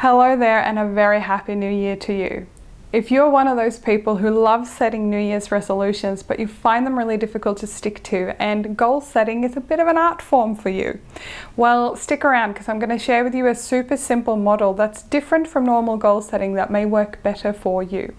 Hello there, and a very happy new year to you. If you're one of those people who love setting New Year's resolutions, but you find them really difficult to stick to, and goal setting is a bit of an art form for you, well, stick around because I'm going to share with you a super simple model that's different from normal goal setting that may work better for you.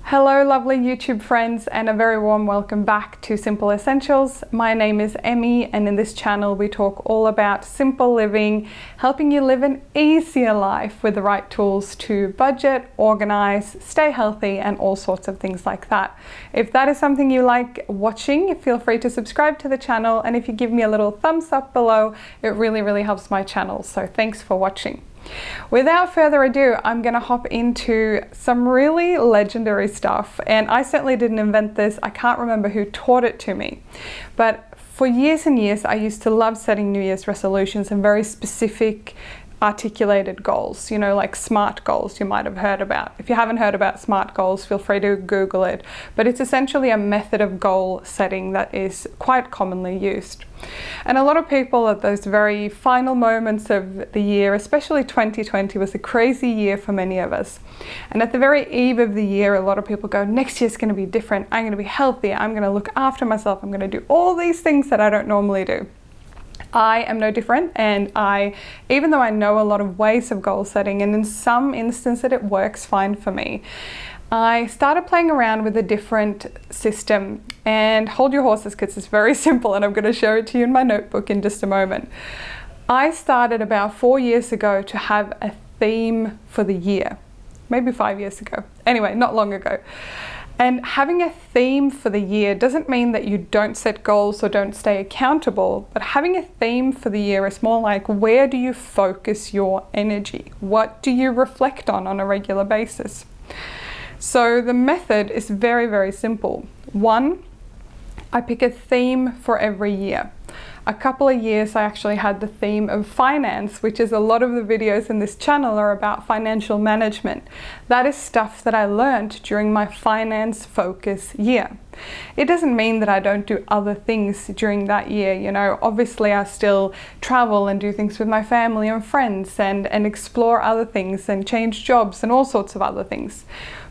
Hello lovely YouTube friends, and a very warm welcome back to Simple Essentials. My name is Emmy, and in this channel we talk all about simple living, helping you live an easier life with the right tools to budget, organize, stay healthy, and all sorts of things like that. If that is something you like watching, feel free to subscribe to the channel, and if you give me a little thumbs up below, it really helps my channel. So thanks for watching. Without further ado, I'm going to hop into some really legendary stuff, and I certainly didn't invent this. I can't remember who taught it to me, but for years and years I used to love setting New Year's resolutions and very specific articulated goals, you know, like SMART goals you might have heard about. If you haven't heard about SMART goals, feel free to Google it, but it's essentially a method of goal setting that is quite commonly used. And a lot of people at those very final moments of the year, especially 2020 was a crazy year for many of us. And at the very eve of the year, a lot of people go, next year's going to be different. I'm going to be healthy. I'm going to look after myself. I'm going to do all these things that I don't normally do. I am no different, and even though I know a lot of ways of goal setting, and in some instances it works fine for me, I started playing around with a different system. And hold your horses because it's very simple, and I'm going to show it to you in my notebook in just a moment. I started about 4 years ago to have a theme for the year, maybe 5 years ago. Anyway, not long ago. And having a theme for the year doesn't mean that you don't set goals or don't stay accountable, but having a theme for the year is more like, where do you focus your energy? What do you reflect on a regular basis? So the method is very simple. One, I pick a theme for every year. A couple of years I actually had the theme of finance, which is a lot of the videos in this channel are about financial management. That is stuff that I learned during my finance focus year. It doesn't mean that I don't do other things during that year, you know. Obviously I still travel and do things with my family and friends and explore other things and change jobs and all sorts of other things.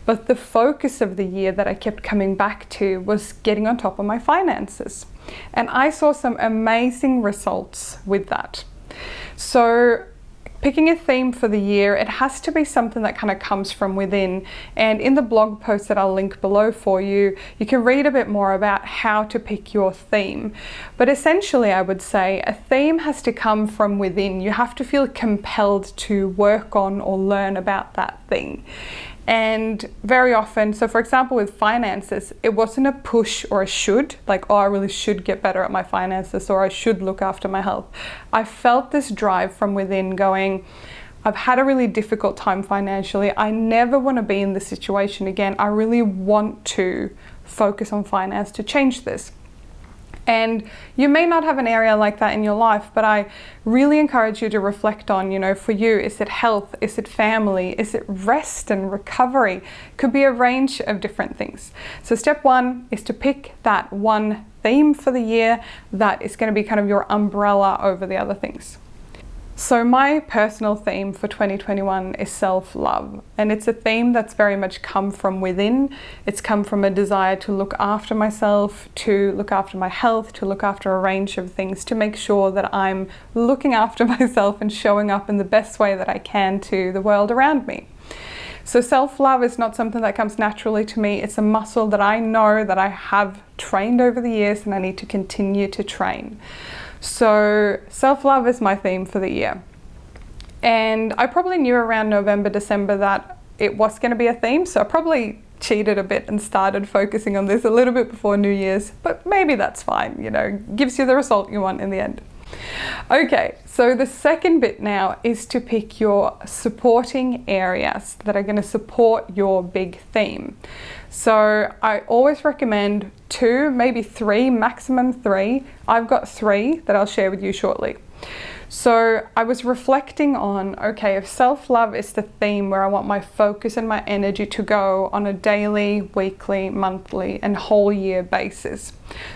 But the focus of the year that I kept coming back to was getting on top of my finances. And I saw some amazing results with that. So picking a theme for the year, it has to be something that kind of comes from within. And in the blog post that I'll link below for you, you can read a bit more about how to pick your theme. But essentially, I would say a theme has to come from within. You have to feel compelled to work on or learn about that thing. And very often, so for example with finances, it wasn't a push or a should, like, oh, I really should get better at my finances or I should look after my health. I felt this drive from within going, I've had a really difficult time financially. I never want to be in this situation again. I really want to focus on finance to change this. And you may not have an area like that in your life, but I really encourage you to reflect on, you know, for you, is it health? Is it family? Is it rest and recovery? Could be a range of different things. So step one is to pick that one theme for the year that is going to be kind of your umbrella over the other things. So my personal theme for 2021 is self-love, and it's a theme that's very much come from within. It's come from a desire to look after myself, to look after my health, to look after a range of things, to make sure that I'm looking after myself and showing up in the best way that I can to the world around me. So self-love is not something that comes naturally to me. It's a muscle that I know that I have trained over the years and I need to continue to train. So self-love is my theme for the year. And I probably knew around November, December that it was going to be a theme. So I probably cheated a bit and started focusing on this a little bit before New Year's, but maybe that's fine, you know, gives you the result you want in the end. Okay, so the second bit now is to pick your supporting areas that are going to support your big theme. So I always recommend 2, maybe 3, maximum 3. I've got 3 that I'll share with you shortly. So I was reflecting on, okay, if self-love is the theme where I want my focus and my energy to go on a daily, weekly, monthly, and whole year basis.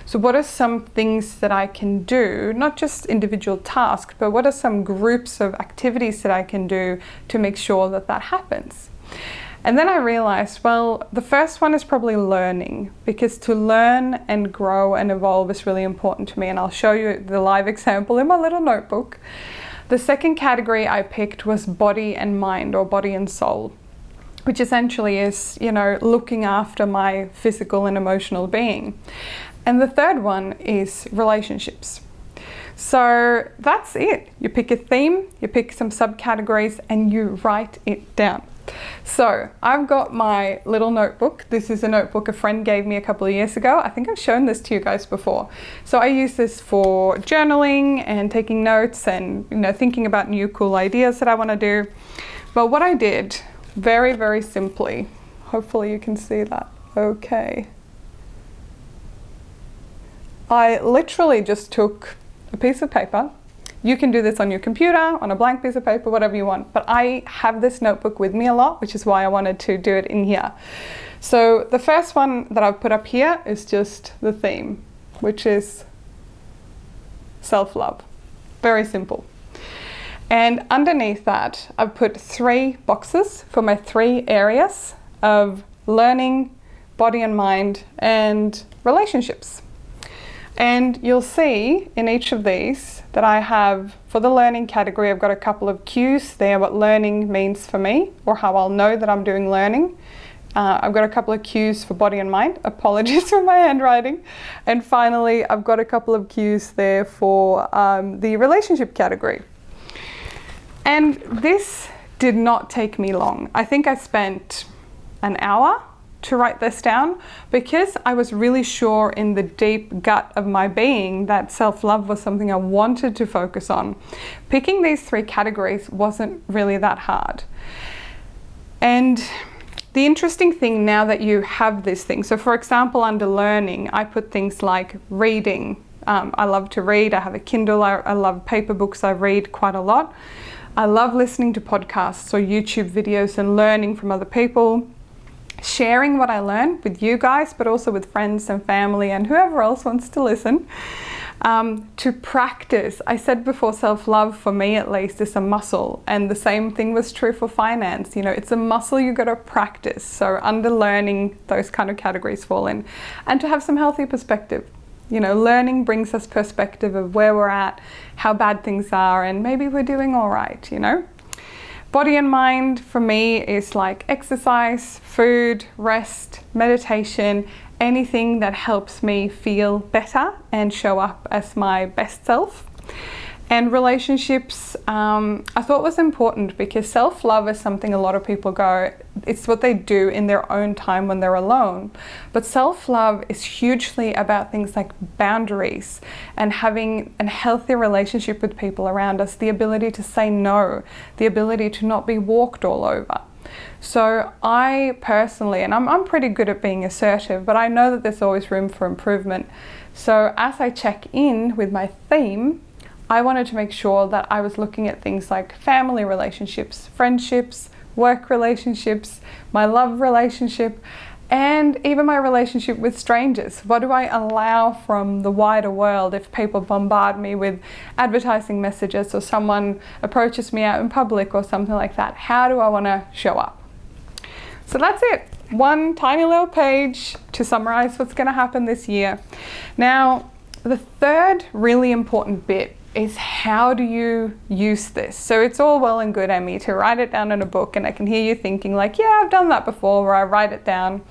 So what are some things that I can do, not just individual tasks, but what are some groups of activities that I can do to make sure that that happens? And then I realized, well, the first one is probably learning, because to learn and grow and evolve is really important to me. And I'll show you the live example in my little notebook. The second category I picked was body and mind, or body and soul, which essentially is, looking after my physical and emotional being. And the third one is relationships. So that's it. You pick a theme, you pick some subcategories, and you write it down. So I've got my little notebook. This is a notebook a friend gave me a couple of years ago. I think I've shown this to you guys before. So I use this for journaling and taking notes and thinking about new cool ideas that I want to do. But what I did, very, very simply, hopefully you can see that. Okay. I literally just took a piece of paper. You can do this on your computer, on a blank piece of paper, whatever you want. But I have this notebook with me a lot, which is why I wanted to do it in here. So the first one that I've put up here is just the theme, which is self-love. Very simple. And underneath that, I've put 3 boxes for my 3 areas of learning, body and mind, and relationships. And you'll see in each of these that I have, for the learning category, I've got a couple of cues there, what learning means for me, or how I'll know that I'm doing learning. I've got a couple of cues for body and mind. Apologies for my handwriting. And finally, I've got a couple of cues there for the relationship category. And this did not take me long. I think I spent an hour to write this down, because I was really sure in the deep gut of my being that self-love was something I wanted to focus on. Picking these 3 categories wasn't really that hard. And the interesting thing now that you have this thing, so for example, under learning, I put things like reading. I love to read. I have a Kindle. I love paper books. I read quite a lot. I love listening to podcasts or YouTube videos and learning from other people. Sharing what I learn with you guys, but also with friends and family and whoever else wants to listen. To practice. I said before, self-love for me at least is a muscle, and the same thing was true for finance. It's a muscle you got to practice. So under learning, those kind of categories fall in. And to have some healthy perspective. Learning brings us perspective of where we're at, how bad things are, and maybe we're doing all right, Body and mind for me is like exercise, food, rest, meditation, anything that helps me feel better and show up as my best self. And relationships, I thought was important, because self-love is something a lot of people go, it's what they do in their own time when they're alone. But self-love is hugely about things like boundaries and having a healthy relationship with people around us, the ability to say no, the ability to not be walked all over. So I personally, and I'm pretty good at being assertive, but I know that there's always room for improvement. So as I check in with my theme, I wanted to make sure that I was looking at things like family relationships, friendships, work relationships, my love relationship, and even my relationship with strangers. What do I allow from the wider world if people bombard me with advertising messages, or someone approaches me out in public or something like that? How do I want to show up? So that's it. One tiny little page to summarize what's going to happen this year. Now, the third really important bit is, how do you use this? So it's all well and good, Emmy, to write it down in a book, and I can hear you thinking like, yeah, I've done that before, where I write it down.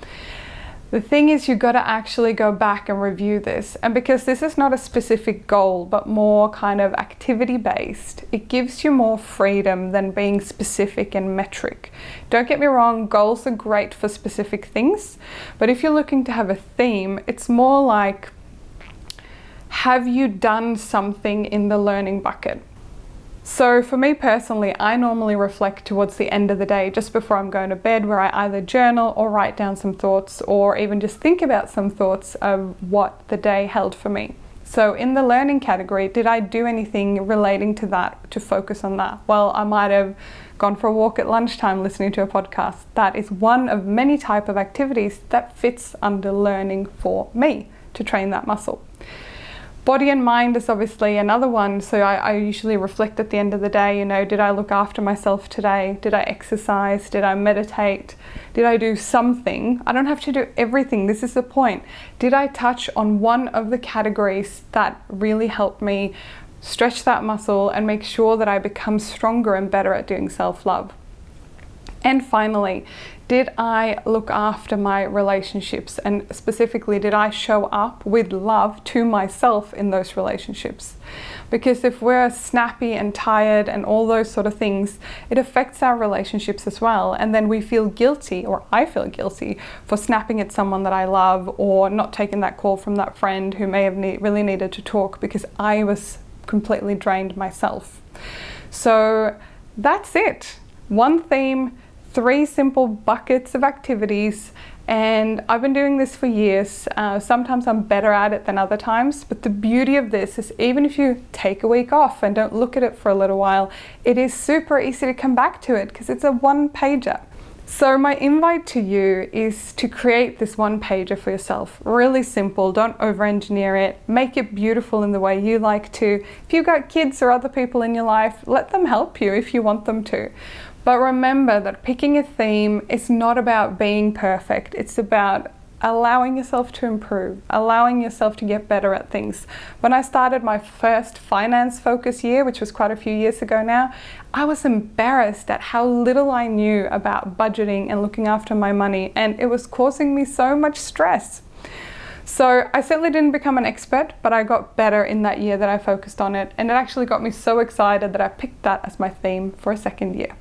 The thing is, you've got to actually go back and review this. And because this is not a specific goal, but more kind of activity-based, it gives you more freedom than being specific and metric. Don't get me wrong, goals are great for specific things, but if you're looking to have a theme, it's more like, have you done something in the learning bucket? So for me personally, I normally reflect towards the end of the day, just before I'm going to bed, where I either journal or write down some thoughts, or even just think about some thoughts of what the day held for me. So in the learning category, did I do anything relating to that to focus on that? Well, I might have gone for a walk at lunchtime listening to a podcast. That is one of many type of activities that fits under learning for me to train that muscle. Body and mind is obviously another one. So I usually reflect at the end of the day, did I look after myself today? Did I exercise? Did I meditate? Did I do something? I don't have to do everything. This is the point. Did I touch on one of the categories that really helped me stretch that muscle and make sure that I become stronger and better at doing self-love? And finally, did I look after my relationships? And specifically, did I show up with love to myself in those relationships? Because if we're snappy and tired and all those sort of things, it affects our relationships as well. And then we feel guilty, or I feel guilty, for snapping at someone that I love, or not taking that call from that friend who may have really needed to talk because I was completely drained myself. So that's it. One theme, 3 simple buckets of activities, and I've been doing this for years. Sometimes I'm better at it than other times, but the beauty of this is even if you take a week off and don't look at it for a little while, it is super easy to come back to it because it's a 1-pager. So my invite to you is to create this 1-pager for yourself. Really simple, don't over-engineer it. Make it beautiful in the way you like to. If you've got kids or other people in your life, let them help you if you want them to. But remember that picking a theme is not about being perfect. It's about allowing yourself to improve, allowing yourself to get better at things. When I started my first finance focus year, which was quite a few years ago now, I was embarrassed at how little I knew about budgeting and looking after my money, and it was causing me so much stress. So I certainly didn't become an expert, but I got better in that year that I focused on it, and it actually got me so excited that I picked that as my theme for a second year.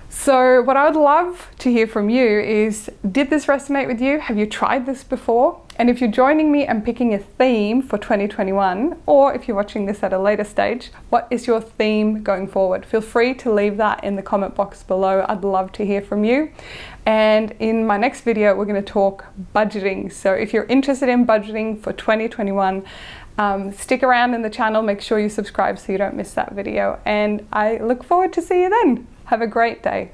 So what I would love to hear from you is, did this resonate with you? Have you tried this before? And if you're joining me and picking a theme for 2021, or if you're watching this at a later stage, what is your theme going forward? Feel free to leave that in the comment box below. I'd love to hear from you. And in my next video, we're going to talk budgeting. So if you're interested in budgeting for 2021, stick around in the channel, make sure you subscribe so you don't miss that video. And I look forward to see you then. Have a great day.